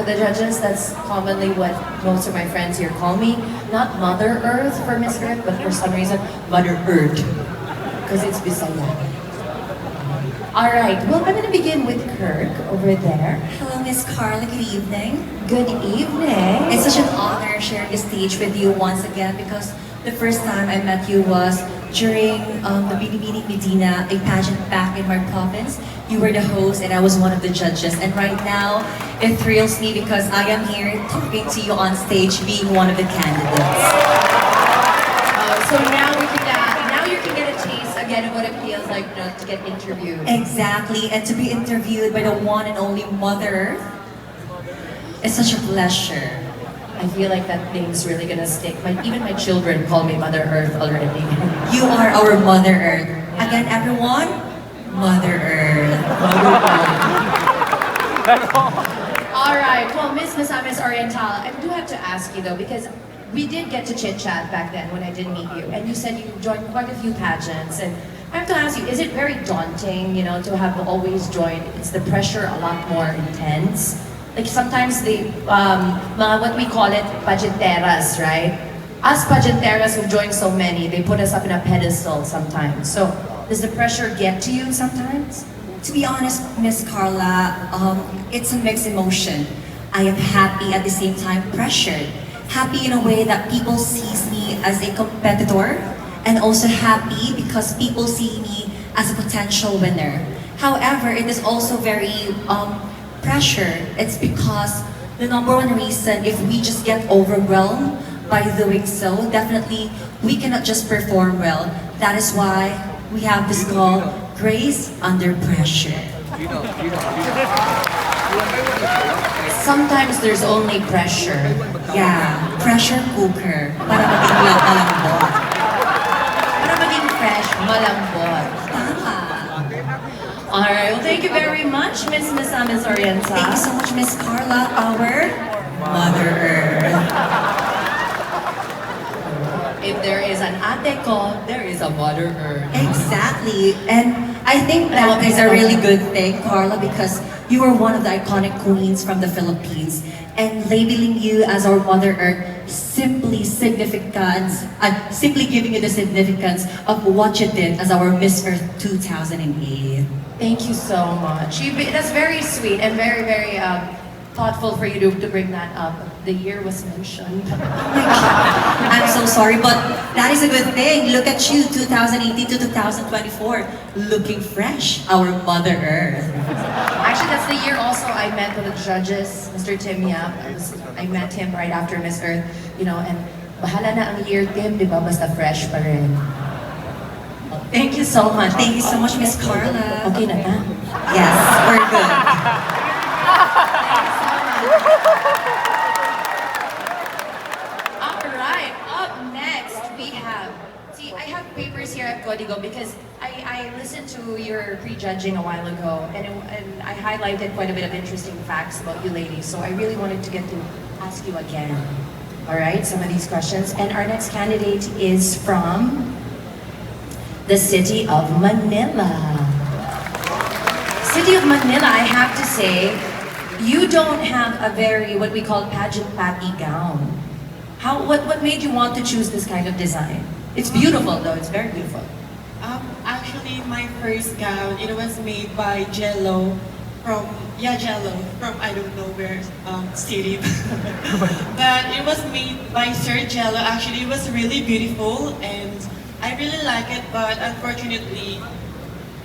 for the judges. That's commonly what most of my friends here call me. Not Mother Earth for Miss Earth, but for some reason, Mother Earth. Because it's Bisaya. Alright, well, I'm going to begin with Kirk over there. Hello, Miss Carla. Good evening. Good evening. It's such an honor sharing the stage with you once again because the first time I met you was during the Bini Medina, a pageant back in my province. You were the host and I was one of the judges. And right now, it thrills me because I am here talking to you on stage, being one of the candidates. So now we can, now you can get a taste again of what it feels like, you know, to get interviewed. Exactly, and to be interviewed by the one and only Mother Earth is such a pleasure. I feel like that name's really gonna stick. Even my children call me Mother Earth already. You are our Mother Earth. Yeah. Again, everyone, Mother Earth. All right. Well, Miss Oriental, I do have to ask you though, because we did get to chit chat back then when I did meet you, and you said you joined quite a few pageants, and I have to ask you, is it very daunting, you know, to have always joined? Is the pressure a lot more intense? Like sometimes the, what we call it, pageanteras, right? Us pageanteras who joined so many, they put us up in a pedestal sometimes. So does the pressure get to you sometimes? To be honest, Miss Carla, it's a mixed emotion. I am happy at the same time pressured. Happy in a way that people sees me as a competitor, and also happy because people see me as a potential winner. However, it is also very pressure. It's because the number one reason, if we just get overwhelmed by doing so, definitely we cannot just perform well. That is why we have this called grace under pressure. Sometimes there's only pressure. Yeah, pressure cooker. Para maging malambot. Para maging fresh, malambot. Tama. Alright, well thank you very much, Miss Oriental. Thank you so much, Miss Carla, our Mother Earth. If there is an ate ko, there is a Mother Earth. Exactly. And I think that is a really good thing, Carla, because you are one of the iconic queens from the Philippines. And labeling you as our Mother Earth simply giving you the significance of what you did as our Miss Earth 2008. Thank you so much. That's very sweet and very, very thoughtful for you to bring that up. The year was mentioned. I'm so sorry, but that is a good thing. Look at you, 2018 to 2024, looking fresh, our Mother Earth. Actually, that's the year also I met with the judges, Mr. Tim Yap. I met him right after Miss Earth, you know, and bahala na ang year, Tim, di ba? Basta fresh pa rin. Thank you so much. Thank you so much, Miss Carla. Okay na na? Yes, we're good. Alright, up next we have, I have papers here at Código because I listened to your prejudging a while ago and I highlighted quite a bit of interesting facts about you ladies, so I really wanted to get to ask you again. Alright, some of these questions. And our next candidate is from the city of Manila. City of Manila, I have to say, you don't have a very, what we call pageant patty gown. What made you want to choose this kind of design? It's beautiful though, it's very beautiful. Actually, my first gown, it was made by Jello from I don't know where city. But it was made by Sir Jello. Actually, it was really beautiful and I really like it, but unfortunately,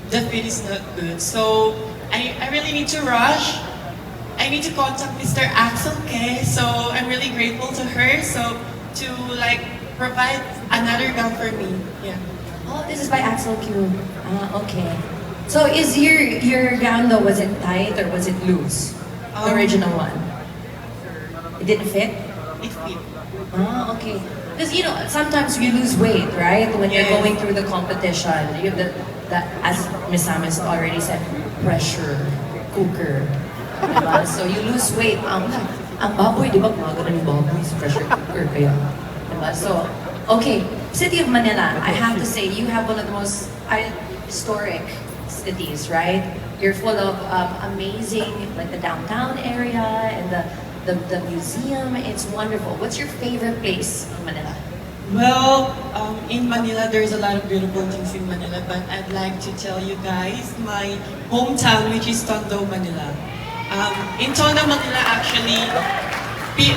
the fit is not good. So I really need to rush. I need to contact Mr. Axel K. So I'm really grateful to her. So to like provide another gown for me. Yeah. Oh, this is by Axel Q. Okay. So is your gown though, was it tight or was it loose? The original one. It didn't fit? It fit. Okay. Because you know, sometimes you lose weight, right? When you're going through the competition. You have that as Miss Samus already said, pressure cooker. Diba? So you lose weight. Ang baboy, di ba? Mga ganun yung baboy sa pressure cooker. Kaya, diba? So, okay. City of Manila, I have to say, you have one of the most historic cities, right? You're full of amazing, like the downtown area and the museum. It's wonderful. What's your favorite place in Manila? Well, in Manila, there's a lot of beautiful things in Manila, but I'd like to tell you guys my hometown, which is Tondo, Manila. In Tondo, Manila, actually, in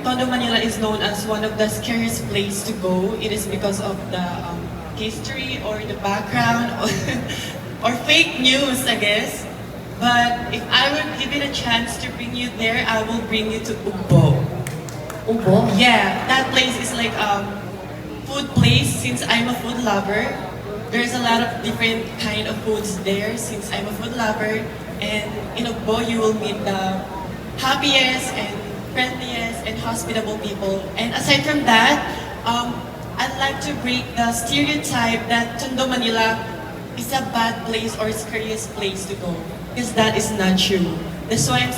Tondo, Manila is known as one of the scariest place to go. It is because of the history or the background or fake news, I guess. But if I were given a chance to bring you there, I will bring you to Ugbo. Ubo? Yeah, that place is like food place. Since I'm a food lover, there's a lot of different kind of foods there. Since I'm a food lover, and in Ugbo you will meet the happiest and friendliest and hospitable people. And aside from that, I'd like to break the stereotype that Tondo, Manila is a bad place or scariest place to go. Because that is not true. That's why I'm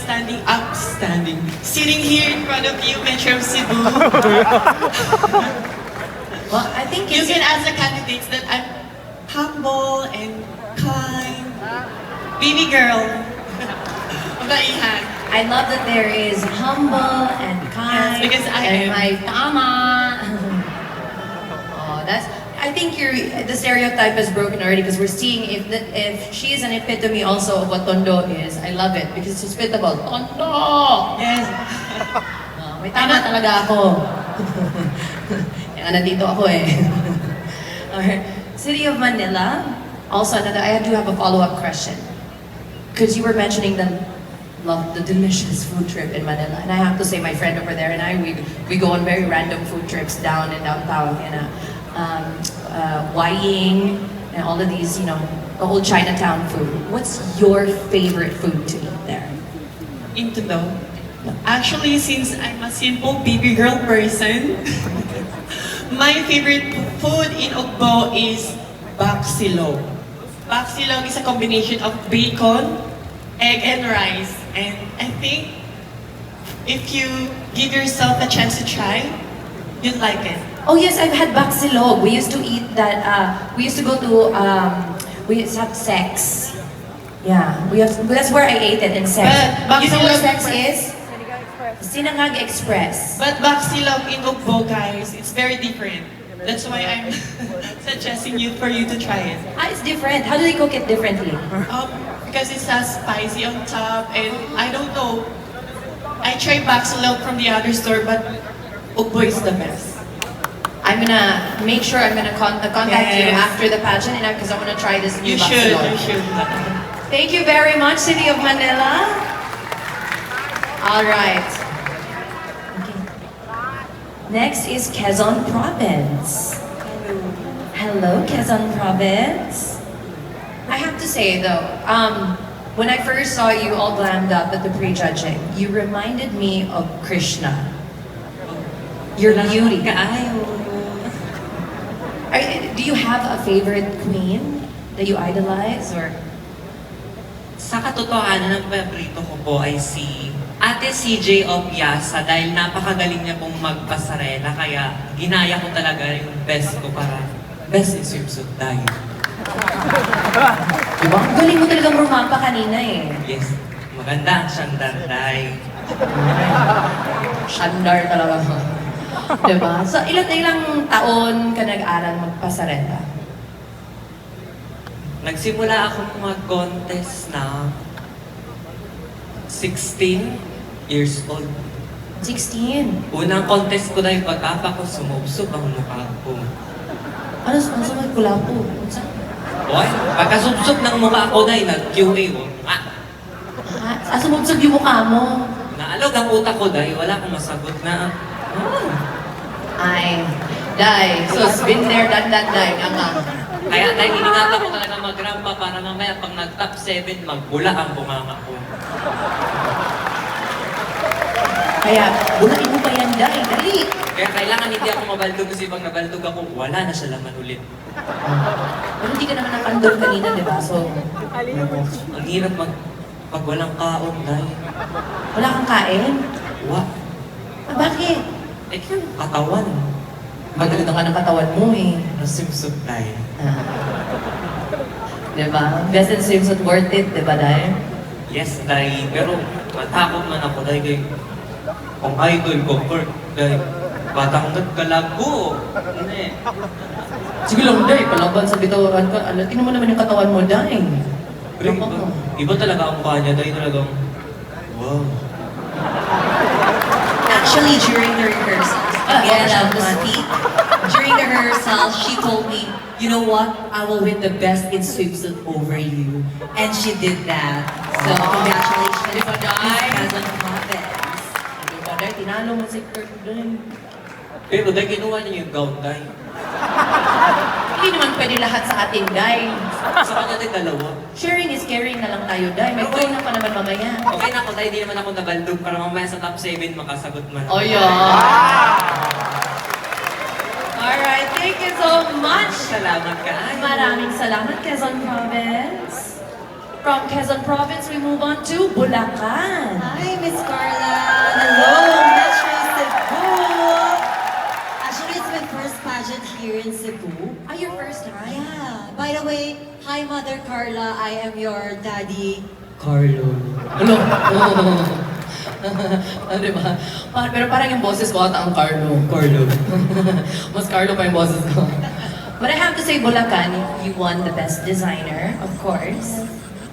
sitting here in front of you, Metro of Cebu. Well, I think You it's, can ask the candidates that I'm humble and kind. Baby girl. Mabaihan. I love that there is humble and kind Yes, because I and am. may tama. Oh, I think the stereotype is broken already because we're seeing if she is an epitome also of what Tondo is. I love it because it's hospitable. Tondo! Yes. May tama talaga ako. Kaya nandito ako eh. Alright. City of Manila. Also, I do have a follow-up question. Because you were mentioning the delicious food trip in Manila. And I have to say, my friend over there and we go on very random food trips down in downtown. Wying, and all of these, the whole Chinatown food. What's your favorite food to eat there? In Tondo. Actually, since I'm a simple baby girl person, my favorite food in Ugbo is baksilog. Baksilog is a combination of bacon, egg, and rice. And I think if you give yourself a chance to try, you'd like it. Oh yes, I've had baksilog. We used to eat that. We used to go to. We used to have sex. Yeah, that's where I ate it in sex. But You know what baksilog- sex is? Sinangag Express. But baksilog in Ugbo, guys, it's very different. That's why I'm suggesting for you to try it. It's different. How do they cook it differently? Because it has spicy on top, and I don't know. I tried baksilog from the other store, but Ugbo is the best. I'm gonna make sure I'm gonna contact you Yes. after the pageant, and because I want to try this new You should, baksilog. you should. Thank you very much, City of Manila. All right. Okay. Next is Quezon Province. Hello, Quezon Province. I have to say though, when I first saw you all glammed up at the pre-judging, you reminded me of Krishna. Your beauty. Do you have a favorite queen that you idolize or? Sa katotohanan, ang paborito ko po ay si Ate CJ of Yasa dahil napakagaling niya pong magpasarela kaya ginaya ko talaga yung best ko para best in swimsuit tayo. Diba? Ang galing mo talagang rumampa kanina eh. Yes, maganda ang sandar dahil Shandar talaga. Diba? So, ilang taon ka nag-aral magpasarela? nagsimula akong mag-contest na 16 years old. 16. Unang contest ko na yung pagkapa ko, sumubsob ang mukha ko. Ano sa mga kulapo? Oy, pagkasubsob ng mukha ko na nag-QA ko. Sumubsob yung mukha mo. Naalog ang utak ko dahil wala akong masagot na, Ay, Day. So, been there, done that, Day. Kaya dahil iningatan ko talaga mag-rampa para mamaya pag nag-top 7, magbula ang bunganga ko. Kaya, bulain mo pa yan, Day. Dali. Kaya kailangan hindi ako mabaldog kasi pag nabaldog ako, wala na siya laman ulit. Pero hindi ka naman nakandol kanina, di ba? So, Ang hirap pag walang kaon dahil. wala kang kain? Bakit? Eh, yung katawan. Maganda ka ng katawan mo eh. Nasimsot dahil. Diba? Best in swimsuit worth it, diba, Day? Yes, dahil, pero matakot man ako dahil kay ang idol ko, Kurt, dahil batang nagkalago. Hindi. Sige lang, Day, palaban sa bitawaran ka. Tingnan mo naman yung katawan mo, Day. Pero iba talaga ang mukha niya dahil talagang, wow. Actually, during the rehearsals, again, I was speak. During the rehearsal, she told me, you know what? I will win the best in swimsuit over you. And she did that. So, congratulations, Di ba, Day? Miss Quezon Province. Diba, Day, tinalo mo si Kurt doon. Pero dahil kinuha niya yung gown dahil. Hindi naman pwede lahat sa atin, Day. Sa kanya din dalawa. Sharing is caring na lang tayo, Day. May Okay. phone na pa naman mamaya. Okay na ako dahil di naman ako nabaldog para mamaya sa top 7 makasagot man. Oh, yeah. Alright, thank you so much. Salamat ka. Maraming salamat, Quezon Province. From Quezon Province, we move on to Bulacan. Hi, Miss Carla. Hello, Metro Cebu. Actually, it's my first pageant here in Cebu. Your first time? Yeah. By the way, hi, Mother Carla. I am your daddy. Carlo. Ano? Ano diba? Pero parang yung boses ko ata ang Carlo. Carlo. Mas Carlo pa yung boses ko. But I have to say, Bulacan, you won the best designer, of course.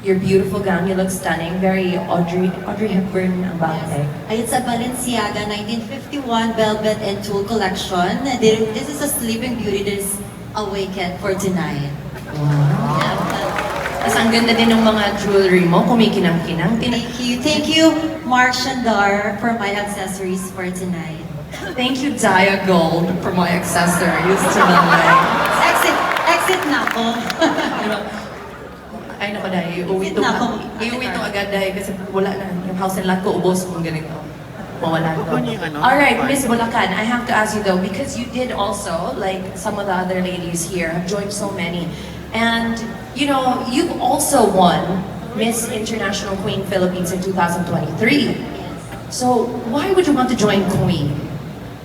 Your beautiful gown, you look stunning. Very Audrey Hepburn ang bagay. It's a Balenciaga 1951 Velvet and Tulle collection. This is a sleeping beauty that is awakened for tonight. Wow. Yeah. Tapos ang ganda din ng mga jewelry mo, kumikinang-kinang. Thank you, Mark Shandar, for my accessories for tonight. Thank you, Dia Gold, for my accessories tonight. Exit na ako. Ay, naku, Day, iuwi Sit na ako. to agad, Day, kasi wala na. Yung house and lot ko, ubos kung ganito. Mawala to. Alright, Miss Bulacan, I have to ask you though, because you did also, like some of the other ladies here, have joined so many. And, you know, you've also won Miss International Queen Philippines in 2023. So, why would you want to join Queen?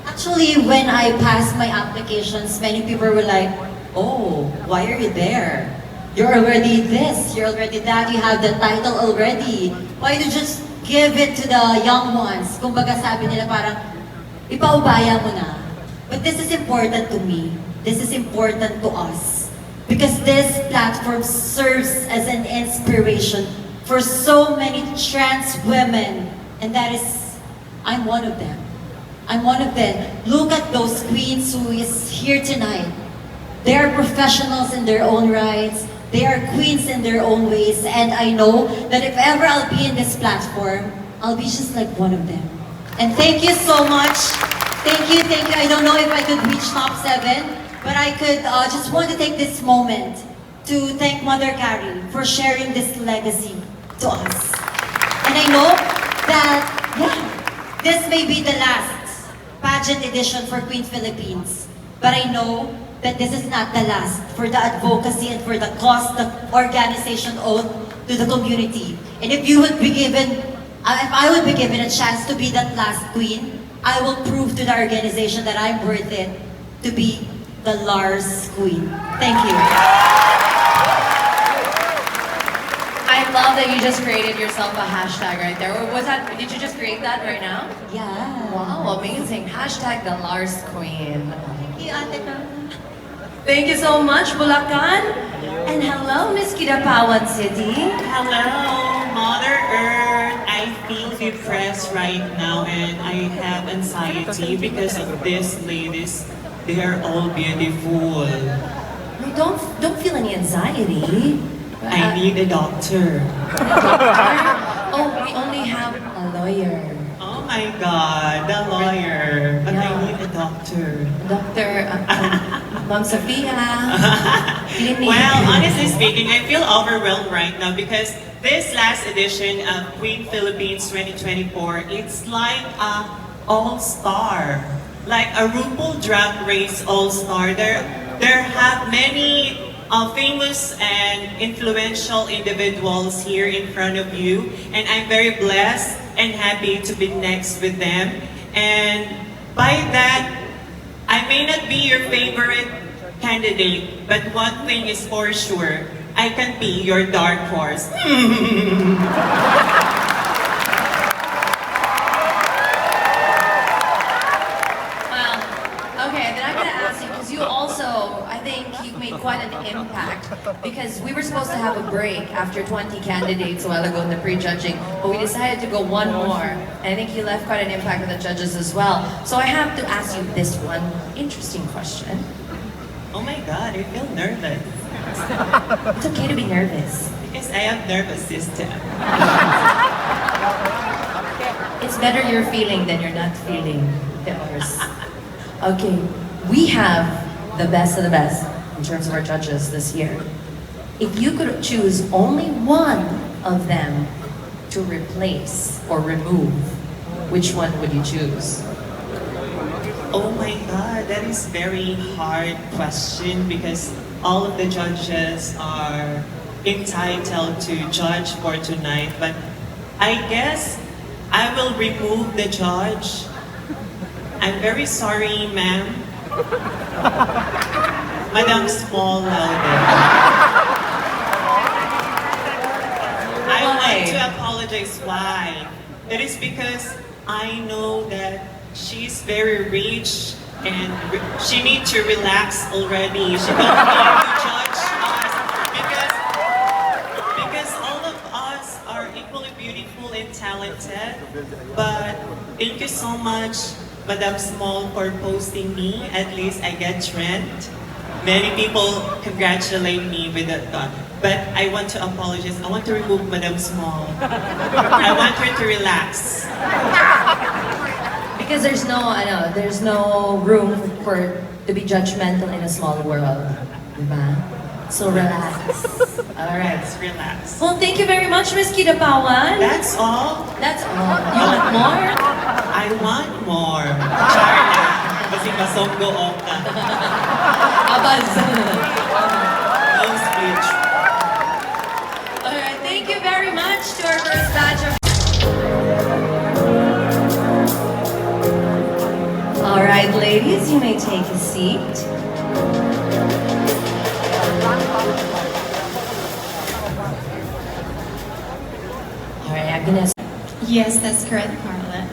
Actually, when I passed my applications, many people were like, oh, why are you there? You're already this, you're already that, you have the title already. Why don't you just give it to the young ones? Kumbaga sabi nila parang, ipaubaya mo na. But this is important to me. This is important to us. Because this platform serves as an inspiration for so many trans women. And that is, I'm one of them. I'm one of them. Look at those queens who is here tonight. They are professionals in their own rights. They are queens in their own ways. And I know that if ever I'll be in this platform, I'll be just like one of them. And thank you so much. Thank you, thank you. I don't know if I could reach top 7, but I could just want to take this moment to thank Mother Carrie for sharing this legacy to us. And I know that, yeah, this may be the last pageant edition for Queen Philippines. But I know that this is not the last for the advocacy and for the cause the organization owed to the community. And if you would be given, if I would be given a chance to be that last queen, I will prove to the organization that I'm worth it to be the Lars Queen. Thank you. I love that you just created yourself a hashtag right there. Or was that, did you just create that right now? Yeah. Wow, amazing. Hashtag the Lars Queen. Thank you, Ate Carla. Thank you so much, Bulacan. And hello, Miss Kidapawan City. Hello, Mother Earth. I feel depressed right now and I have anxiety because of these ladies. They are all beautiful. No, don't feel any anxiety. I need a doctor. Oh, we only have a lawyer. Oh my God, the lawyer. But I need a doctor. Dr. Ma'am Sophia. Clinic. Well, honestly speaking, I feel overwhelmed right now because this last edition of Queen Philippines 2024, it's like a all-star. Like a RuPaul Drag Race all-star. There have many famous and influential individuals here in front of you, and I'm very blessed and happy to be next with them. And by that, I may not be your favorite candidate, but one thing is for sure, I can be your dark horse. after 20 candidates a while ago in the pre-judging, but we decided to go one more. And I think he left quite an impact with the judges as well. So I have to ask you this one interesting question. Oh my God, I feel nervous. It's okay to be nervous. Because I have nervous system. It's better you're feeling than you're not feeling, Pillars. Okay, we have the best of the best in terms of our judges this year. If you could choose only one of them to replace or remove, which one would you choose? Oh my God, that is very hard question because all of the judges are entitled to judge for tonight. But I guess I will remove the judge. I'm very sorry, ma'am. Madam Small Laude. I want to apologize. Why? That is because I know that she's very rich and she needs to relax already. She don't need to judge us because all of us are equally beautiful and talented. But thank you so much, Madam Small, for posting me. At least I get trend. Many people congratulate me with that thought. But I want to apologize. I want to remove Madam Small. I want her to relax. Because there's no room for to be judgmental in a small world, diba? So relax. All right. Let's relax. Well, thank you very much, Miss Kidapawan. That's all. That's all. You want more? I want more. Char lang. Kasi masonggo ka. Abaz. No speech. All right. Thank you very much to our first batch of. All right, ladies, you may take a seat. All right, Agnes. Yes, that's correct, Carla.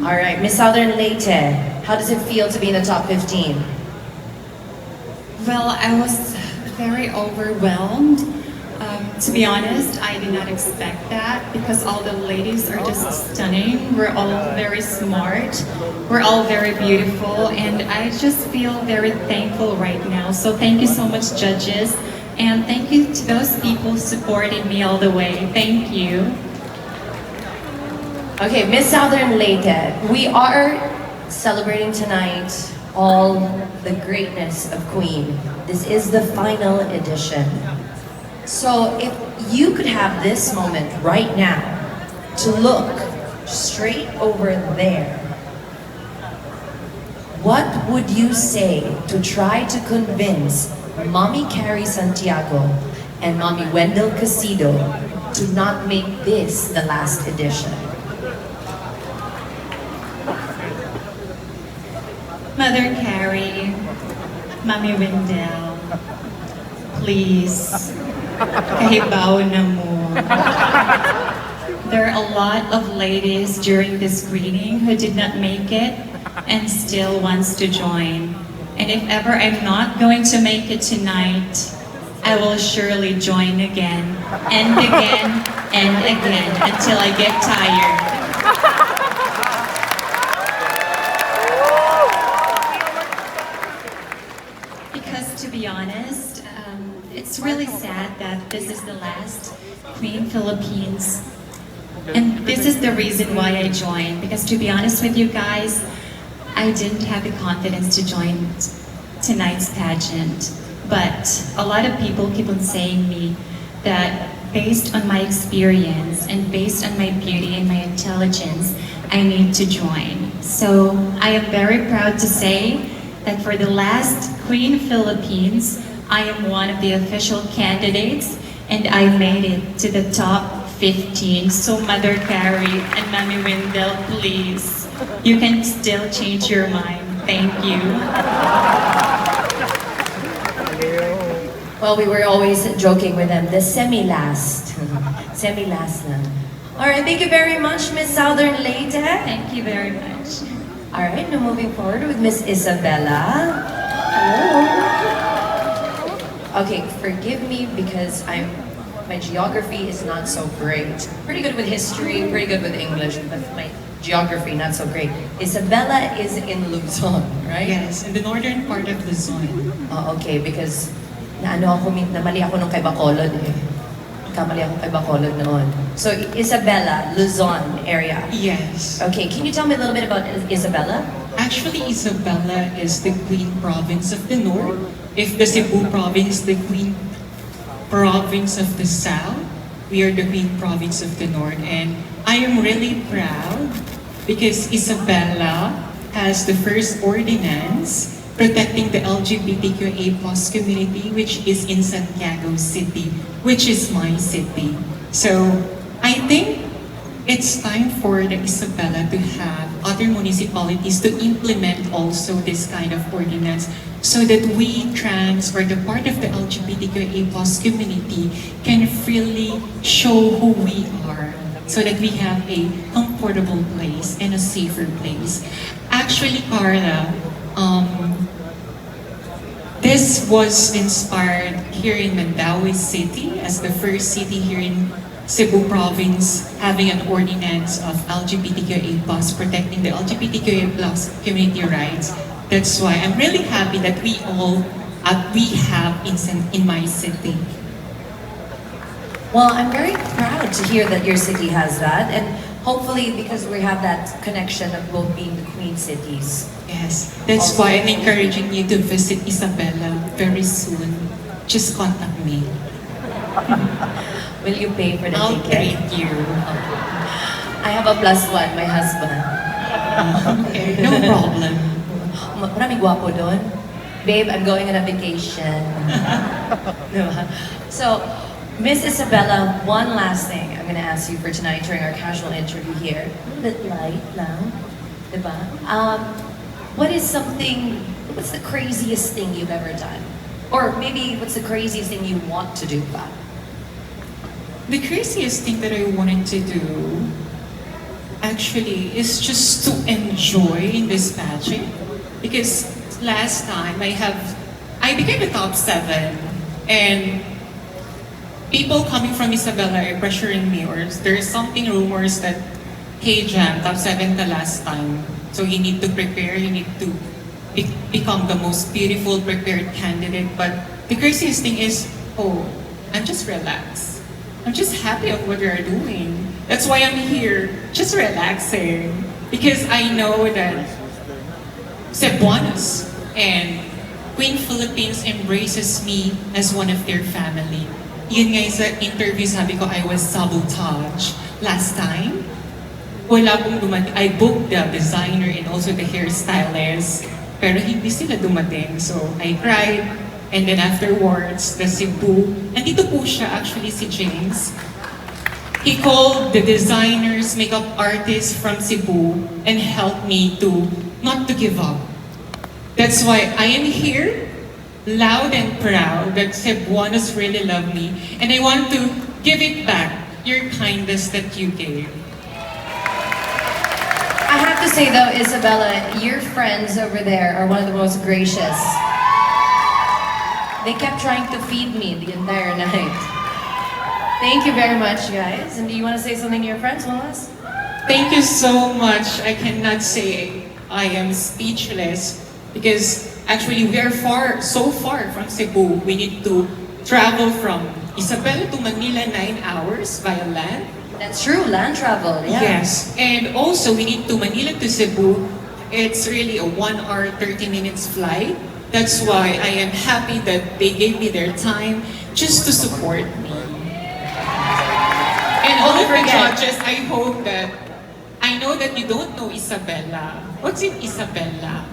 All right, Miss Southern Leyte, how does it feel to be in the top 15? Well, I was very overwhelmed. To be honest, I did not expect that because all the ladies are just stunning. We're all very smart. We're all very beautiful, and I just feel very thankful right now. So thank you so much, judges, and thank you to those people supporting me all the way. Thank you. Okay, Miss Southern Leyte, we are celebrating tonight all the greatness of Queen. This is the final edition. So if you could have this moment right now to look straight over there, what would you say to try to convince Mommy Carrie Santiago and Mommy Wendell Casido to not make this the last edition? Mother Carrie, Mommy Wendell, please, kahibaw na mo. There are a lot of ladies during this screening who did not make it and still wants to join. And if ever I'm not going to make it tonight, I will surely join again and again and again until I get tired. Because to be honest, it's really sad that this is the last Queen Philippines. And this is the reason why I joined. Because to be honest with you guys, I didn't have the confidence to join tonight's pageant. But a lot of people keep on saying me that based on my experience and based on my beauty and my intelligence, I need to join. So I am very proud to say that for the last Queen Philippines, I am one of the official candidates and I made it to the top 15. So Mother Carrie and Mommy Wendell, please, you can still change your mind. Thank you. Well, we were always joking with them, the semi-last. Semi-last na. All right, thank you very much, Miss Southern Leyte. Thank you very much. All right, now moving forward with Miss Isabella. Hello. Okay, forgive me because my geography is not so great. Pretty good with history, pretty good with English, but my geography not so great. Isabella is in Luzon, right? Yes, in the northern part of Luzon. Oh, okay, because namali ako nung kay Bacolod eh. Kamali ako kay Bacolod noon. So, Isabella, Luzon area. Yes. Okay, can you tell me a little bit about Isabella? Actually, Isabella is the Queen Province of the North. If the Cebu Province is the Queen Province of the South, we are the Queen Province of the North. And I am really proud because Isabella has the first ordinance protecting the LGBTQIA+ community, which is in Santiago City, which is my city. So I think it's time for the Isabella to have other municipalities to implement also this kind of ordinance so that we trans or the part of the LGBTQIA+ community can freely show who we are so that we have a comfortable place and a safer place. Actually, Carla, this was inspired here in Mandaue City as the first city here in Cebu Province having an ordinance of LGBTQIA+, protecting the LGBTQIA+ community rights. That's why I'm really happy that we have in my city. Well, I'm very proud to hear that your city has that, and hopefully because we have that connection of both being the Queen cities. Yes, that's why I'm encouraging you to visit Isabella very soon. Just contact me. Will you pay for the I'll ticket? treat you. I have a +1, my husband. Okay, no problem. Maraming gwapo doon. Babe, I'm going on a vacation. Diba? So, Miss Isabella, one last thing I'm going to ask you for tonight during our casual interview here. A little bit light lang. Diba? What's the craziest thing you've ever done? Or maybe what's the craziest thing you want to do ba? The craziest thing that I wanted to do actually is just to enjoy this pageant. Because last time I became a top 7 and people coming from Isabella are pressuring me or there's something rumors that, hey Jam, top 7 ka last time. So you need to prepare, you need to become the most beautiful prepared candidate. But the craziest thing is, I'm just relaxed. I'm just happy of what you're doing. That's why I'm here, just relaxing. Because I know that Cebuanos and Queen Philippines embraces me as one of their family. Yun nga sa interview, sabi ko, I was sabotaged last time. Wala pong dumating. I booked the designer and also the hairstylist, pero hindi sila dumating. So I cried, and then afterwards, the Cebu, nandito po siya actually si James. He called the designers, makeup artists from Cebu and helped me to not to give up. That's why I am here, loud and proud that Cebuanos really love me, and I want to give it back, your kindness that you gave. I have to say though, Isabella, your friends over there are one of the most gracious. They kept trying to feed me the entire night. Thank you very much, guys. And do you want to say something to your friends, Wallace? Thank you so much. I cannot say I am speechless because actually we are so far from Cebu. We need to travel from Isabella to Manila 9 hours via land. That's true, land travel, yeah. Yes, and also we need to Manila to Cebu. It's really a 1 hour 30 minutes flight. That's why I am happy that they gave me their time just to support me. And all of the judges, I know that you don't know Isabella. What's in Isabella?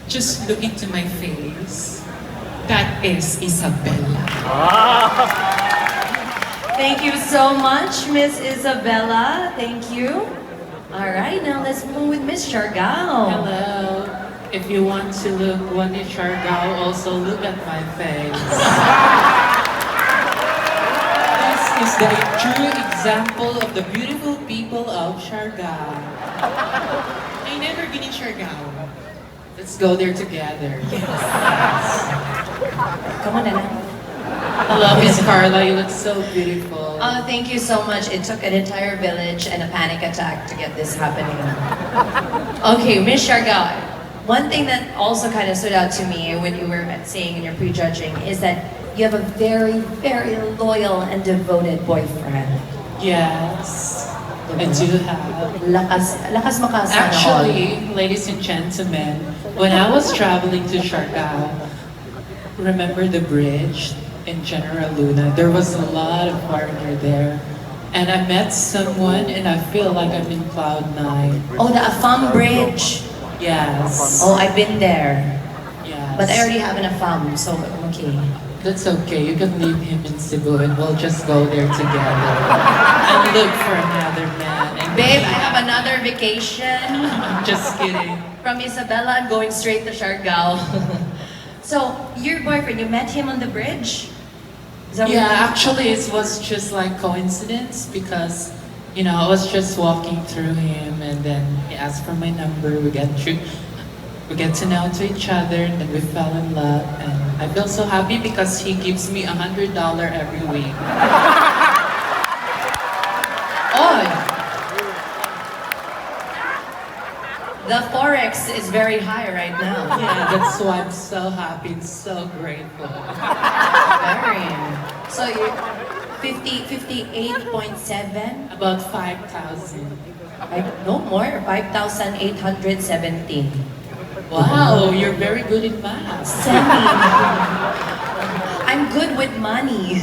Just look into my face. That is Isabella. Thank you so much, Miss Isabella. Thank you. All right, now let's move with Miss Shargao. Hello. If you want to look one in Siargao, also look at my face. This is the true example of the beautiful people of Siargao. I never been in Siargao. Let's go there together. Come on, Nana. Hello, Miss Carla. You look so beautiful. Oh, thank you so much. It took an entire village and a panic attack to get this happening. Okay, Miss Sharga, one thing that also kind of stood out to me when you were saying in your prejudging is that you have a very, very loyal and devoted boyfriend. Yes, I do have. Lakas makasana all. Actually, ladies and gentlemen, when I was traveling to Siargao, remember the bridge in General Luna? There was a lot of foreigner there. And I met someone and I feel like I'm in cloud nine. Oh, the Afam Bridge. Yes. Oh, I've been there. Yes. But I already have an Afam, so okay. That's okay. You can leave him in Cebu and we'll just go there together and look for another man. And Babe, I have another vacation. I'm just kidding. From Isabella, I'm going straight to Siargao. So, your boyfriend, you met him on the bridge? Is that what Yeah, you- actually it was just like coincidence because, you know, I was just walking through him and then he asked for my number. We get to know to each other and then we fell in love. And I feel so happy because he gives me $100 every week. Oh! The Forex is very high right now. Yeah, that's why I'm so happy and so grateful. Very. So, you're 58.7? About 5,000. No more, 5,817. Wow, you're very good in math. Semi. I'm good with money.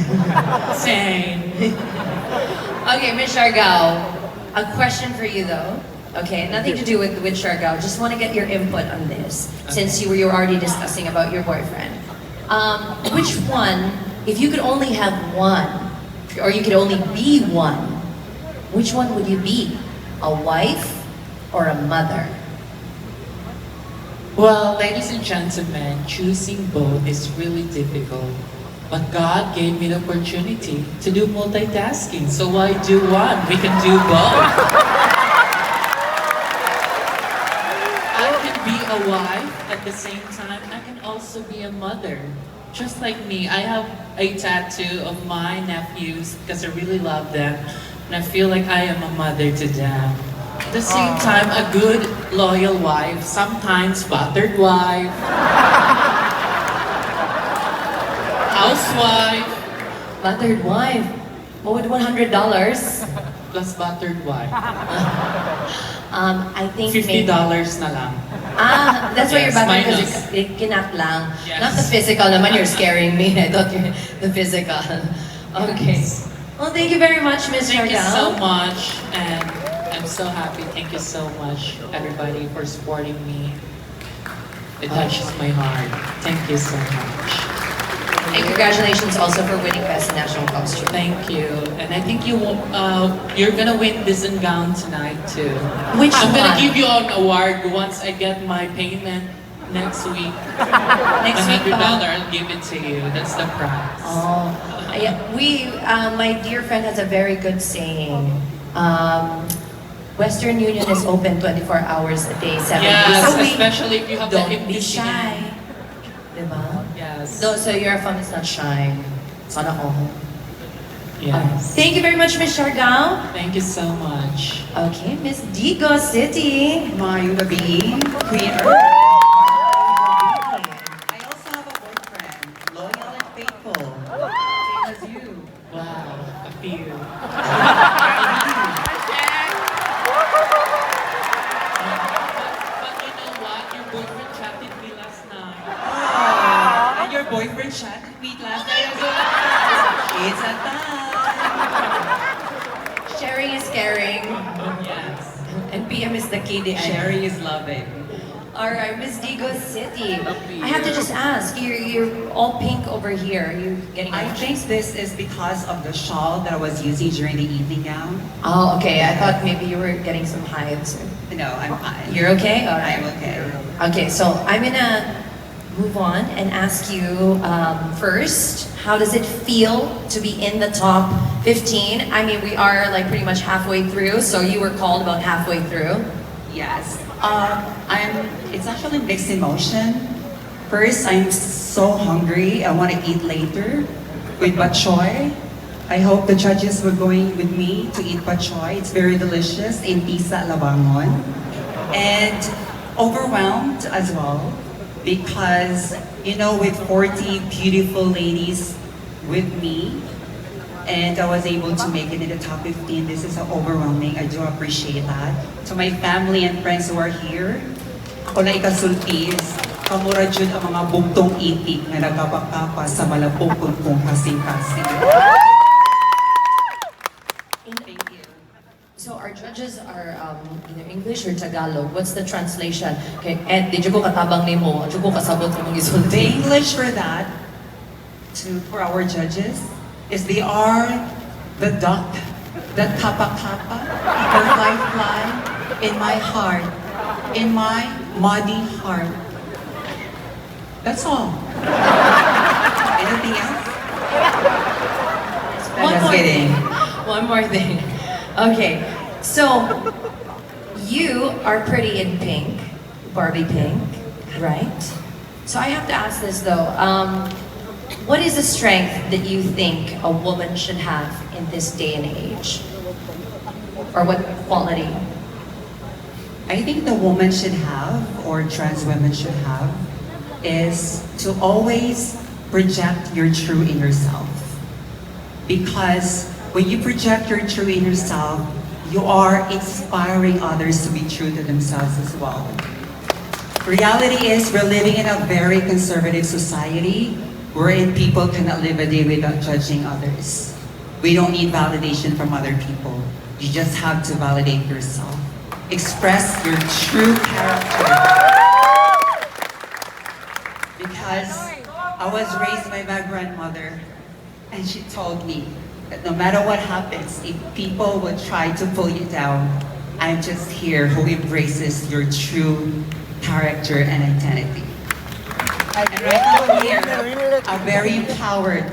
Same. Okay, Miss Siargao, a question for you though. Okay, nothing to do with Siargao. Just want to get your input on this, since you were already discussing about your boyfriend. Which one, if you could only have one, or you could only be one, which one would you be? A wife or a mother? Well, ladies and gentlemen, choosing both is really difficult. But God gave me the opportunity to do multitasking. So why do one? We can do both. I can be a wife at the same time. I can also be a mother. Just like me, I have a tattoo of my nephews because I really love them. And I feel like I am a mother to them. At the same time, a good, loyal wife, sometimes battered wife, housewife, Battered wife. What would $100? plus battered wife. I think $50 maybe- na lang. Ah, that's why Yes, you're battered minus. because it kinak lang. Yes. Not the physical naman, you're scaring me. I thought you're the physical. Okay. Well, thank you very much, Ms. Thank you so Siargao. much, and I'm so happy. Thank you so much, everybody, for supporting me. It touches my heart. Thank you so much. And congratulations also for winning Best National Costume. Thank you, and I think you're gonna win this and gown tonight too. Which I'm one? gonna give you an award once I get my payment next week. Next week $100, pa? I'll give it to you. That's the prize. Oh, my dear friend has a very good saying. Western Union is open 24 hours a day, 7 days Yes, a week. especially if you have the Don't hip be Michigan. shy. Diba? Yes. No, so your fun is not shy. Sana all. Yes. Thank you very much, Ms. Siargao. Thank you so much. Okay, Miss Digo City. Mayong gabi, Queen I also have a boyfriend, loyal and faithful. Same as you. Wow, a few. But you know what? Your boyfriend chatted me last night. Oh, and your boyfriend chatted me last night as well. It's a tie. Sharing is caring. Yes. And PM is the key. Sharing is loving. Alright, Miss Digo City. I have to just ask, you're all pink over here. Are you getting I think this is because of the shawl that I was using during the evening gown. Oh, okay. I thought maybe you were getting some hives. No, I'm fine. You're okay? Alright. I'm okay. Okay, so I'm gonna move on and ask you first, how does it feel to be in the top 15? I mean, we are like pretty much halfway through, so you were called about halfway through. Yes. It's actually mixed emotion. First, I'm so hungry. I want to eat later. with bok choy. I hope the judges were going with me to eat bok choy. It's very delicious in Pisa, Labangon. And overwhelmed as well because, you know, with 40 beautiful ladies with me, and I was able to make it in the top 15. This is overwhelming. I do appreciate that. To my family and friends who are here, ako na ikasultis, kamura jud ang mga bugtong itik na nagkapakapa sa malabong kong kasing-kasing. Thank you. So our judges are either English or Tagalog. What's the translation? Okay, Ed, did you go katabang nimo? Did you go kasabot mo The isulti? English for that, for our judges, is the R, the duck, the kappa-kappa, the fly in my heart, in my muddy heart. That's all. Anything else? Just kidding. One more thing. Okay, so you are pretty in pink, Barbie pink, right? So I have to ask this though. What is the strength that you think a woman should have in this day and age? Or what quality? I think the woman should have, or trans women should have, is to always project your true inner self. Because when you project your true inner self, you are inspiring others to be true to themselves as well. Reality is we're living in a very conservative society wherein people cannot live a day without judging others. We don't need validation from other people. You just have to validate yourself. Express your true character. Because I was raised by my grandmother, and she told me that no matter what happens, if people will try to pull you down, I'm just here who embraces your true character and identity. And right now I'm here, a very empowered,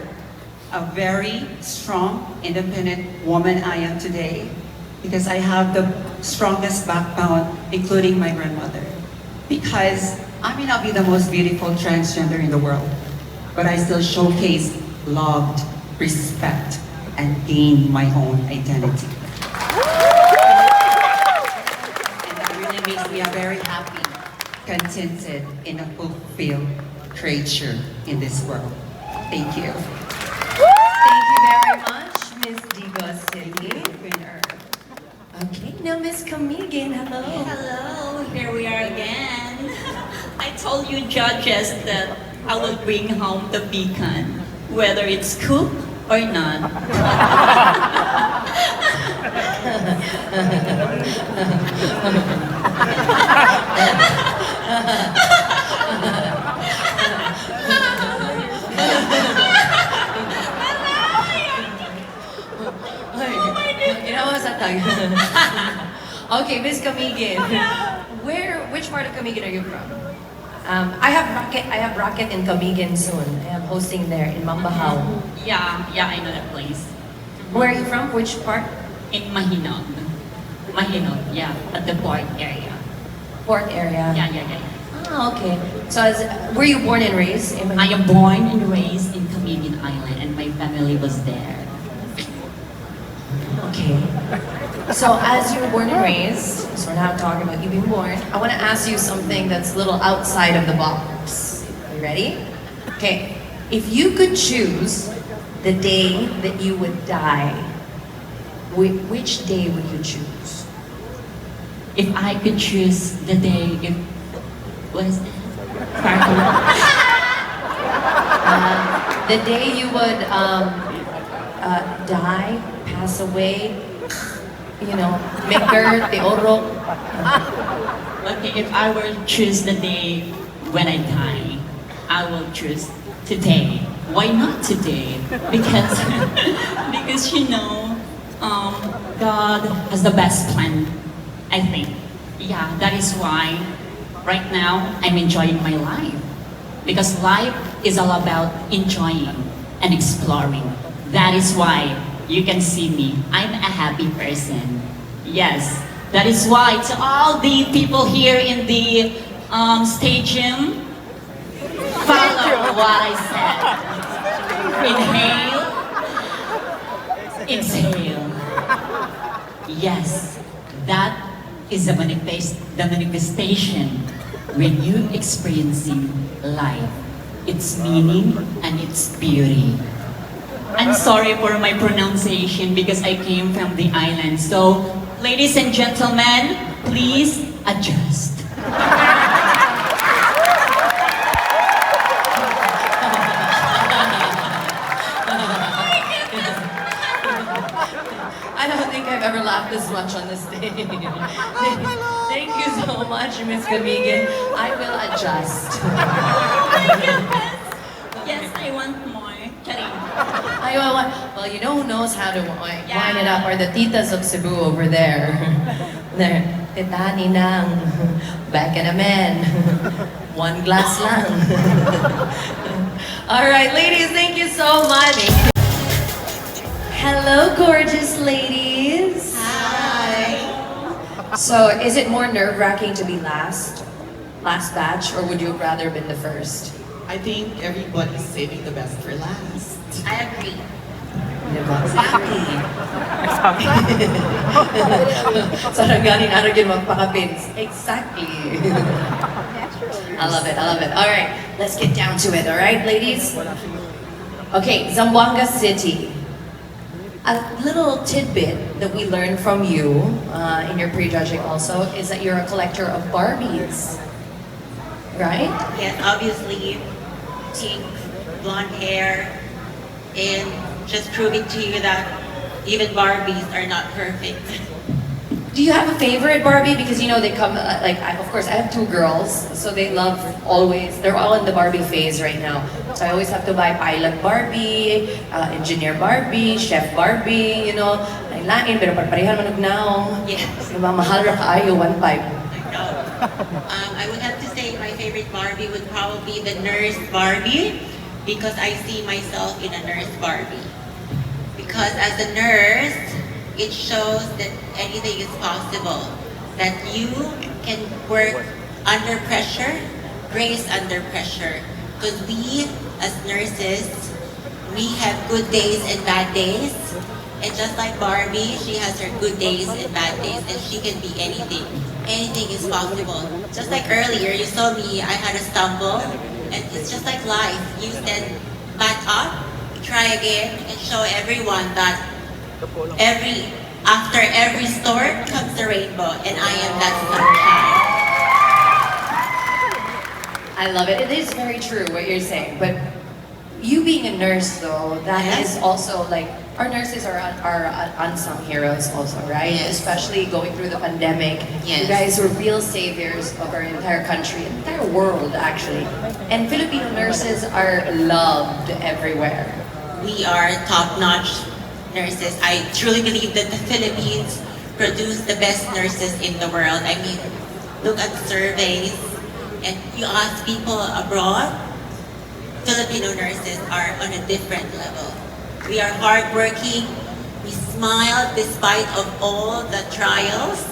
a very strong, independent woman I am today because I have the strongest backbone, including my grandmother. Because I may not be the most beautiful transgender in the world, but I still showcase, loved, respect, and gain my own identity. And that really makes me a very happy, contented, and a fulfilled creature in this world. Thank you. Thank you very much, Miss Digo City. Okay, now Miss Camigin, hello. Hello, here we are again. I told you judges that I will bring home the beacon, whether it's cooked or not. Okay, Miss Camigin. Which part of Camigin are you from? I have Rocket in Camigin soon. I am hosting there in Mambahaw. Yeah, I know that place. Where are you from? Which part? In Mahinog. Mahinog, yeah, at the port area. Port area? Yeah. Ah, okay. So, were you born and raised in I am born and raised in Camigin Island and my family was there. Okay. So, as you were born and raised, so we're not talking about you being born, I want to ask you something that's a little outside of the box. You ready? Okay. If you could choose the day that you would die, which day would you choose? If I could choose the day, what is it? The day you would die, pass away, you know, Mekar, Teorok. Okay, if I were to choose the day when I die, I will choose today. Why not today? Because, because you know, God has the best plan, I think. Yeah, that is why right now I'm enjoying my life. Because life is all about enjoying and exploring. That is why you can see me. I'm a happy person. Yes, that is why to all the people here in the stadium, follow what I said. Inhale, Exhale. Yes, that is the manifestation when you experiencing life, its meaning and its beauty. I'm sorry for my pronunciation because I came from the island. So, ladies and gentlemen, please adjust. I don't think I've ever laughed this much on this stage. Thank you so much, Miss Kamigan. I will adjust. Yes, I want more. Charing. Well, you know who knows how to wind it up are the titas of Cebu over there. They're, tita, ninang, back in a man. One glass lang. All right, ladies, thank you so much. Hello, gorgeous ladies. Hi. So, is it more nerve-wracking to be last batch, or would you have rather been the first? I think everybody's saving the best for last. I agree. Exactly. Sarang galing aragin magpaka-pins. Exactly. I love it, I love it. All right, let's get down to it, all right, ladies? Okay, Zamboanga City. A little tidbit that we learned from you in your prejudging also is that you're a collector of Barbies, right? Yes, obviously, pink, blonde hair, and just proving to you that even Barbies are not perfect. Do you have a favorite Barbie? Because you know they come, of course I have two girls, so they love they're all in the Barbie phase right now. So I always have to buy pilot Barbie, engineer Barbie, chef Barbie, you know. Lain, pero parparehan man now. Yes. Diba, mahal ra kaayo, 1.5. I would have to say my favorite Barbie would probably be the nurse Barbie, because I see myself in a nurse Barbie. Because as a nurse, it shows that anything is possible. That you can work under pressure, grace under pressure. Because we, as nurses, we have good days and bad days. And just like Barbie, she has her good days and bad days, and she can be anything. Anything is possible. Just like earlier, you saw me, I had a stumble, and it's just like life. You stand back up, try again, and show everyone that after every storm comes a rainbow, and I am that sunshine. I love it. It is very true what you're saying, but you being a nurse though, that is also like, our nurses are unsung heroes also, right? Yes. Especially going through the pandemic. Yes. You guys were real saviors of our entire country, entire world actually. And Filipino nurses are loved everywhere. We are top-notch nurses. I truly believe that the Philippines produce the best nurses in the world. I mean, look at surveys, and you ask people abroad, Filipino nurses are on a different level. We are hardworking, we smile despite of all the trials,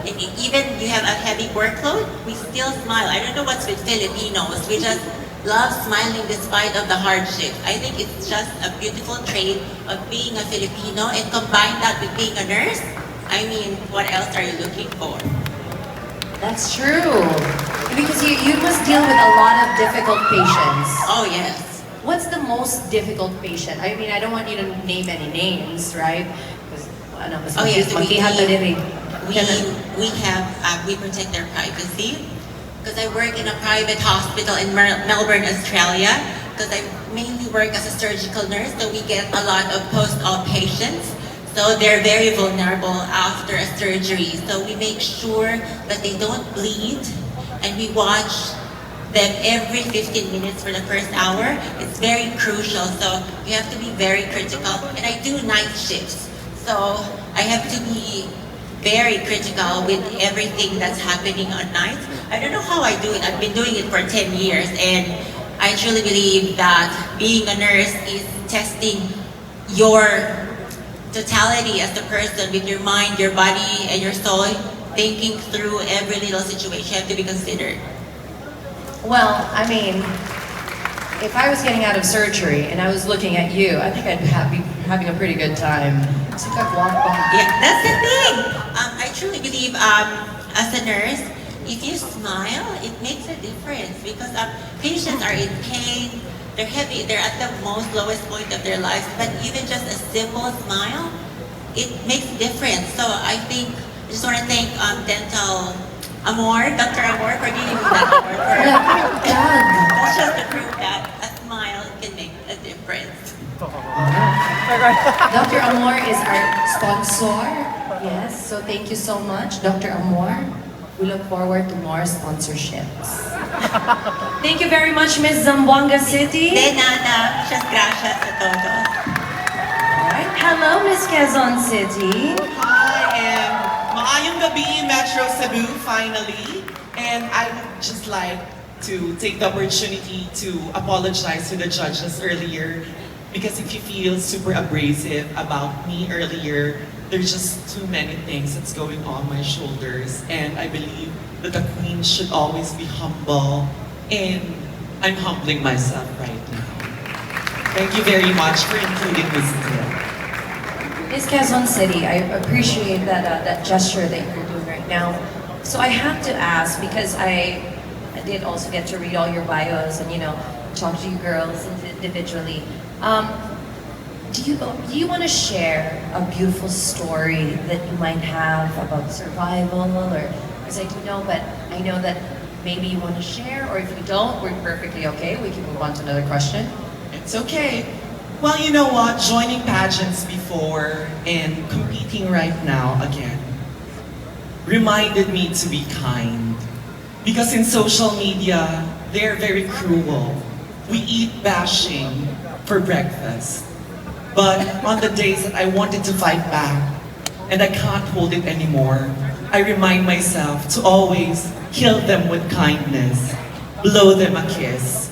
and even you have a heavy workload, we still smile. I don't know what's with Filipinos, we just love smiling despite of the hardship. I think it's just a beautiful trait of being a Filipino, and combine that with being a nurse, I mean, what else are you looking for? That's true. Because you must deal with a lot of difficult patients. Oh yes. What's the most difficult patient? I mean, I don't want you to name any names, right? Because, Oh yes, we we protect their privacy. Because I work in a private hospital in Melbourne, Australia. Because I mainly work as a surgical nurse, so we get a lot of post-op patients. So they're very vulnerable after a surgery. So we make sure that they don't bleed, and we watch them every 15 minutes for the first hour. It's very crucial, so you have to be very critical. And I do night shifts, so I have to be very critical with everything that's happening at night. I don't know how I do it. I've been doing it for 10 years, and I truly believe that being a nurse is testing your totality as a person with your mind, your body, and your soul, thinking through every little situation have to be considered. Well, I mean, if I was getting out of surgery and I was looking at you, I think I'd be having a pretty good time. Yeah, that's the thing. I truly believe as a nurse, if you smile, it makes a difference because patients are in pain, they're heavy, they're at the most lowest point of their lives, but even just a simple smile, it makes a difference. So I think, I just want to thank Dental Amor, Dr. Amor, for giving me that award. That's just to prove that a smile can make a difference. Dr. Amor is our sponsor. Yes, so thank you so much, Dr. Amor. We look forward to more sponsorships. Thank you very much, Miss Zamboanga City. De nada, muchas gracias a todos. Alright, hello, Miss Quezon City. Hi, and maayong gabi, Metro Cebu, finally. And I would just like to take the opportunity to apologize to the judges earlier, because if you feel super abrasive about me earlier, there's just too many things that's going on my shoulders, and I believe that the queen should always be humble, and I'm humbling myself right now. Thank you very much for including me today. Miss Quezon City, I appreciate that gesture that you're doing right now. So I have to ask, because I did also get to read all your bios and, you know, talk to you girls individually. Do you want to share a beautiful story that you might have about survival, or, because I do know, but I know that maybe you want to share, or if you don't, we're perfectly okay. We can move on to another question. It's okay. Well, you know what? Joining pageants before and competing right now again reminded me to be kind. Because in social media, they're very cruel. We eat bashing for breakfast. But on the days that I wanted to fight back and I can't hold it anymore, I remind myself to always kill them with kindness, blow them a kiss.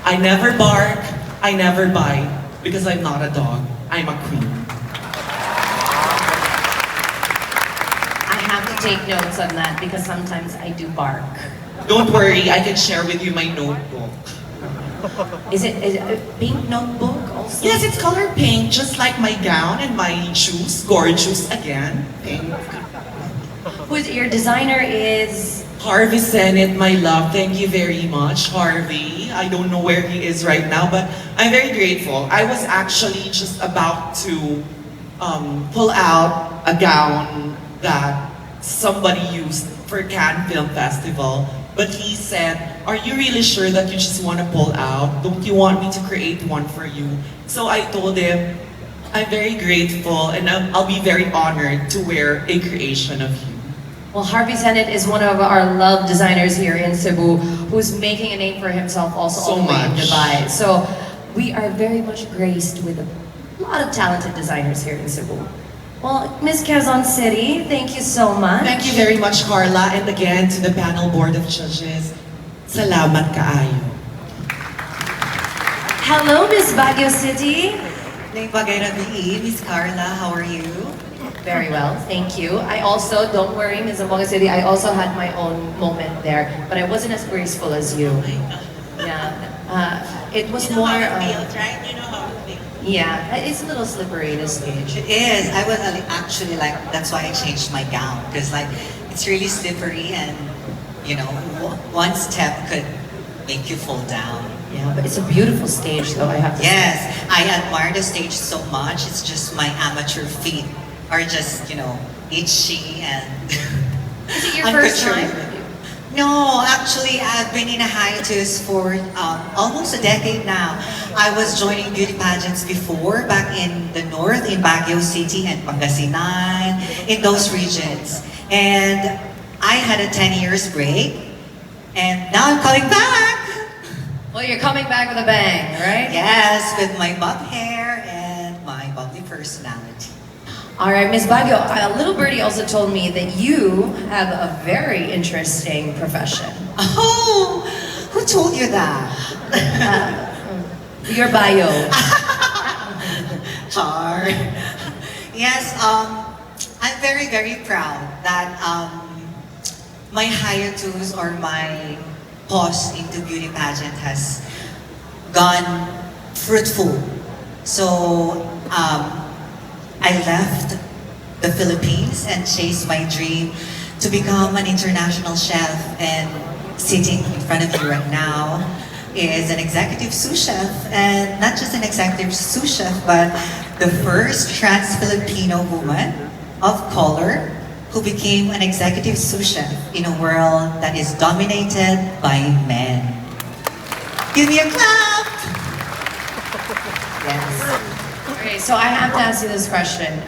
I never bark, I never bite, because I'm not a dog, I'm a queen. I have to take notes on that because sometimes I do bark. Don't worry, I can share with you my notebook. Is it a pink notebook also? Yes, it's color pink, just like my gown and my shoes. Gorgeous again, pink. Your designer is? Harvey Sennett, my love. Thank you very much, Harvey. I don't know where he is right now, but I'm very grateful. I was actually just about to pull out a gown that somebody used for Cannes Film Festival. But he said, are you really sure that you just want to pull out? Don't you want me to create one for you? So I told him, I'm very grateful and I'll be very honored to wear a creation of you. Well, Harvey Sennett is one of our love designers here in Cebu who's making a name for himself also all the way in Dubai. So we are very much graced with a lot of talented designers here in Cebu. Well, Miss Quezon City, thank you so much. Thank you very much, Carla. And again, to the panel board of judges, salamat kaayo. Hello, Miss Baguio City. Miss Carla, how are you? Very well, thank you. I also, don't worry, Miss Zamboanga City, I also had my own moment there, but I wasn't as graceful as you. Yeah, it was more. Right? You know how it feels. Yeah, it's a little slippery, this stage. It is. I was actually like, that's why I changed my gown, because like, it's really slippery and, you know, one step could make you fall down. Yeah, but it's a beautiful stage though, I have to say. Yes, I admire the stage so much. It's just my amateur feet are just, you know, itchy and Is it your first time? No, actually, I've been in a hiatus for almost a decade now. I was joining beauty pageants before, back in the north, in Baguio City and Pangasinan, in those regions. And I had a 10 years break, and now I'm coming back. Well, you're coming back with a bang, right? Yes, with my bob hair and my bubbly personality. All right, Miss Baguio, a little birdie also told me that you have a very interesting profession. Oh, who told you that? Your bio. Char. Yes, I'm very, very proud that my hiatus or my pause into beauty pageant has gone fruitful. So, I left the Philippines and chased my dream to become an international chef. And sitting in front of you right now is an executive sous chef, and not just an executive sous chef, but the first trans-Filipino woman of color who became an executive sous chef in a world that is dominated by men. Give me a clap! Yes. Okay, so I have to ask you this question.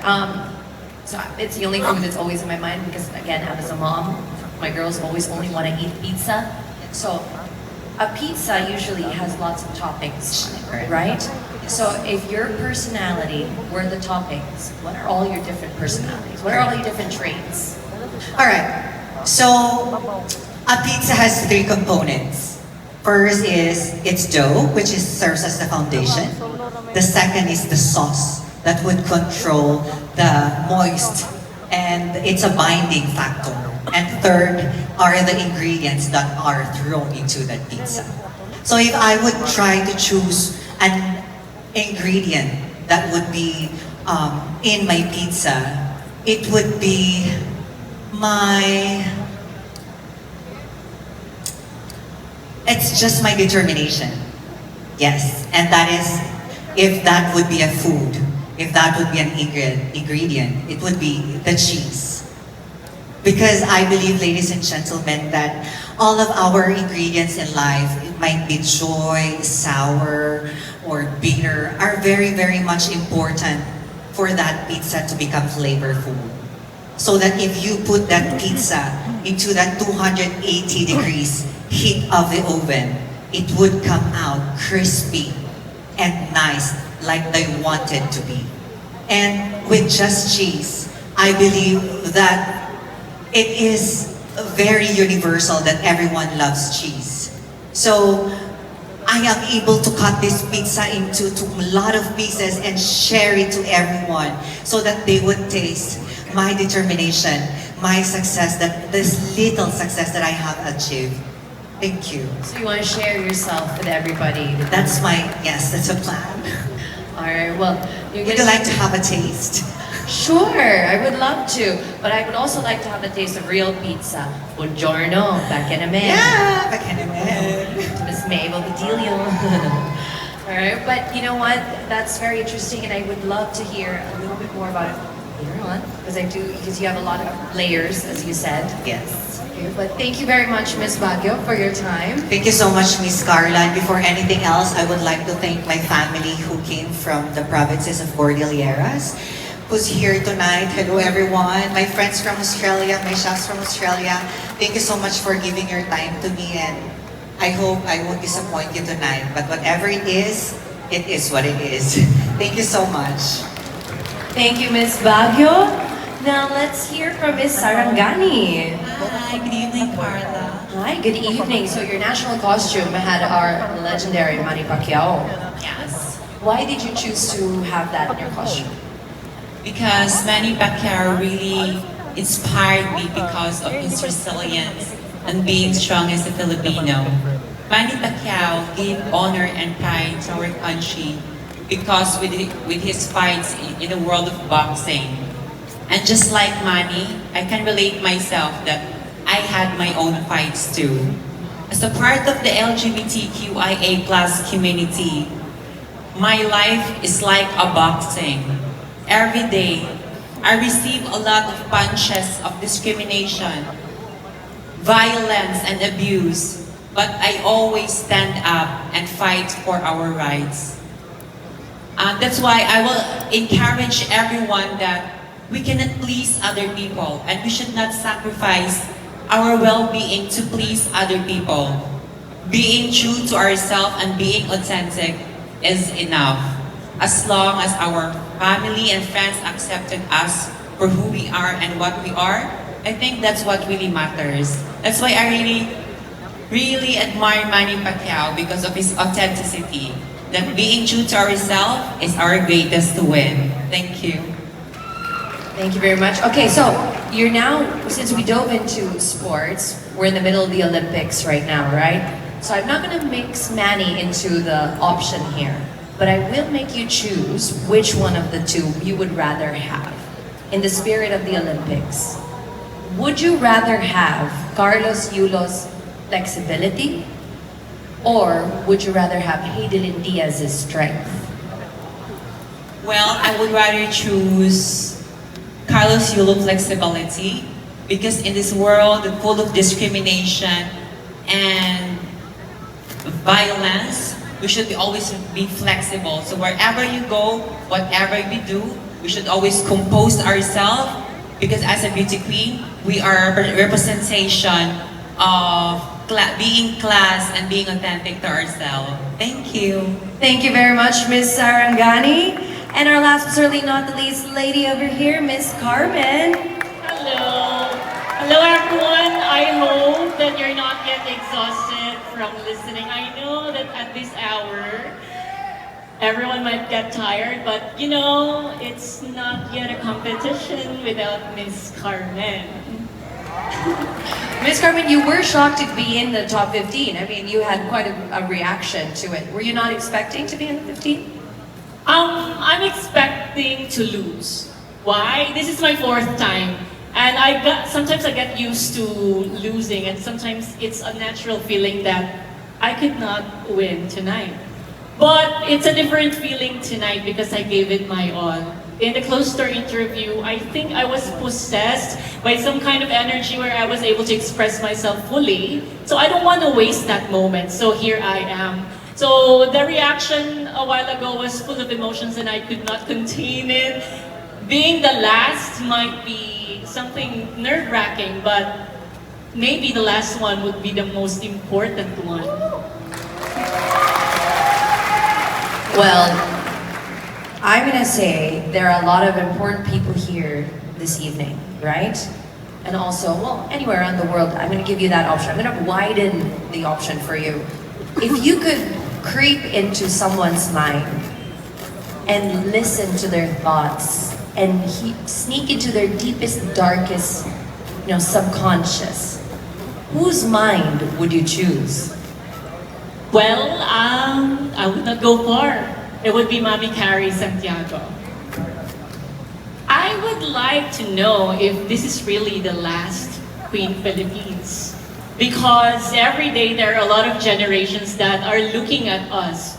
So it's the only food that's always in my mind because, again, as a mom, my girls always only want to eat pizza. So a pizza usually has lots of toppings on it, right? So if your personality were the toppings, what are all your different personalities? What are all your different traits? Alright, so a pizza has three components. First is its dough, which serves as the foundation. The second is the sauce that would control the moist, and it's a binding factor. And third are the ingredients that are thrown into that pizza. So if I would try to choose an ingredient that would be in my pizza, it would be it's just my determination. Yes, and that is, if that would be a food, if that would be an ingredient, it would be the cheese. Because I believe, ladies and gentlemen, that all of our ingredients in life, it might be joy, sour, or bitter, are very, very much important for that pizza to become flavorful. So that if you put that pizza into that 280 degrees heat of the oven, it would come out crispy and nice like they want it to be. And with just cheese, I believe that it is very universal that everyone loves cheese. So I am able to cut this pizza into a lot of pieces and share it to everyone so that they would taste my determination, my success, that this little success that I have achieved. Thank you. So you want to share yourself with everybody? That's a plan. All right, well, you're Would you like to have a taste? Sure, I would love to. But I would also like to have a taste of real pizza. Buongiorno, Bacanamen. Yeah, Bacanamen. To Miss Mabel Badilio. All right, but you know what? That's very interesting, and I would love to hear a little bit more about it later on, because you have a lot of layers, as you said. Yes. But thank you very much, Miss Baguio, for your time. Thank you so much, Miss Carla. And before anything else, I would like to thank my family who came from the provinces of Cordilleras, who's here tonight. Hello, everyone. My friends from Australia, my chefs from Australia. Thank you so much for giving your time to me, and I hope I won't disappoint you tonight. But whatever it is what it is. Thank you so much. Thank you, Miss Baguio. Now let's hear from Miss Sarangani. Hi, good evening, Carla. Hi, good evening. So your national costume had our legendary Manny Pacquiao. Yes. Why did you choose to have that in your costume? Because Manny Pacquiao really inspired me because of his resilience and being strong as a Filipino. Manny Pacquiao gave honor and pride to our country because with his fights in the world of boxing. And just like Manny, I can relate myself that I had my own fights too. As a part of the LGBTQIA+ community, my life is like a boxing. Every day, I receive a lot of punches of discrimination, violence, and abuse, but I always stand up and fight for our rights. That's why I will encourage everyone that we cannot please other people, and we should not sacrifice our well-being to please other people. Being true to ourselves and being authentic is enough. As long as our family and friends accepted us for who we are and what we are, I think that's what really matters. That's why I really admire Manny Pacquiao because of his authenticity. That being true to ourselves is our greatest win. Thank you. Thank you very much. Okay, so you're now, since we dove into sports, we're in the middle of the Olympics right now, right? So I'm not going to mix Manny into the option here. but I will make you choose which one of the two you would rather have in the spirit of the Olympics. Would you rather have Carlos Yulo's flexibility, or would you rather have Heidelin Diaz's strength? Well, I would rather choose Carlos Yulo flexibility because in this world full of discrimination and violence, we should always be flexible. So wherever you go, whatever we do, we should always compose ourselves because as a beauty queen, we are a representation of being class and being authentic to ourselves. Thank you. Thank you very much, Ms. Sarangani. And our last but certainly not the least lady over here, Ms. Carmen. Hello. Hello everyone. I hope that you're not yet exhausted from listening. I know that at this hour, everyone might get tired, but you know, it's not yet a competition without Miss Carmen. Ms. Carmen, you were shocked to be in the top 15. I mean, you had quite a reaction to it. Were you not expecting to be in the 15? I'm expecting to lose. Why? This is my 4th time. And sometimes I get used to losing, and sometimes it's a natural feeling that I could not win tonight. But it's a different feeling tonight because I gave it my all. In the closed door interview, I think I was possessed by some kind of energy where I was able to express myself fully. So I don't want to waste that moment. So here I am. So the reaction a while ago was full of emotions and I could not contain it. Being the last might be something nerve-wracking, but maybe the last one would be the most important one. Well, I'm gonna say there are a lot of important people here this evening, right? And also, well, anywhere around the world, I'm gonna give you that option. I'm gonna widen the option for you. If you could creep into someone's mind and listen to their thoughts and sneak into their deepest, darkest, subconscious, whose mind would you choose? Well, I would not go far. It would be Mami Carrie Santiago. I would like to know if this is really the last Queen Philippines. Because every day there are a lot of generations that are looking at us.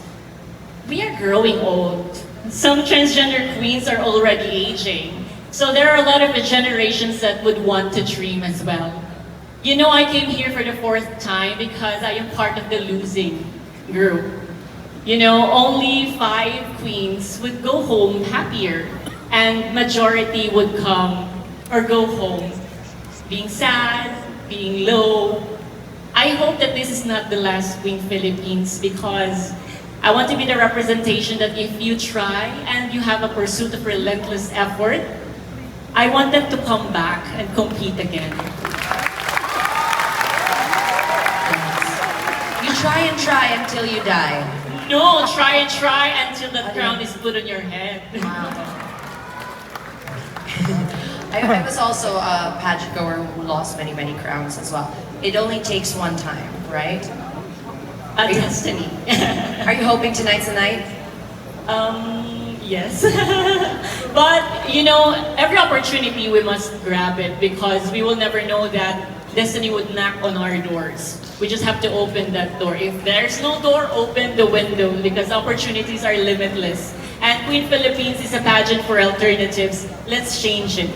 We are growing old. Some transgender queens are already aging. So there are a lot of generations that would want to dream as well. You know, I came here for the 4th time because I am part of the losing group. You know, only 5 queens would go home happier and majority would come or go home being sad, being low. I hope that this is not the last Queen Philippines because I want to be the representation that if you try and you have a pursuit of relentless effort, I want them to come back and compete again. You try and try until you die. No, try and try until the crown is put on your head. I was also a pageant goer who lost many, many crowns as well. It only takes one time, right? A destiny. Are you hoping tonight's the night? Yes. But, you know, every opportunity we must grab it because we will never know that destiny would knock on our doors. We just have to open that door. If there's no door, open the window because opportunities are limitless. And Queen Philippines is a pageant for alternatives. Let's change it.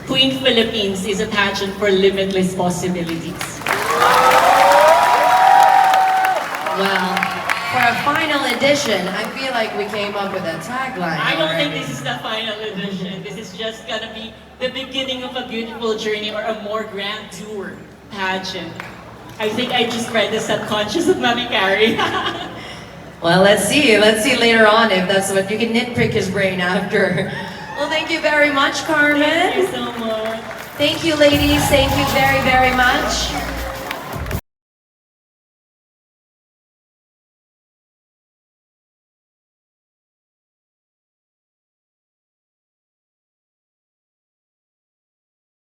Queen Philippines is a pageant for limitless possibilities. Well, for a final edition, I feel like we came up with a tagline. I don't think already. this is the final edition. This is just gonna be the beginning of a beautiful journey or a more grandeur pageant. I think I just read the subconscious of Mami Carrie. Well, let's see. Let's see later on if that's what you can nitpick his brain after. Well, thank you very much, Carmen. Thank you so much. Thank you, ladies. Thank you very, very much.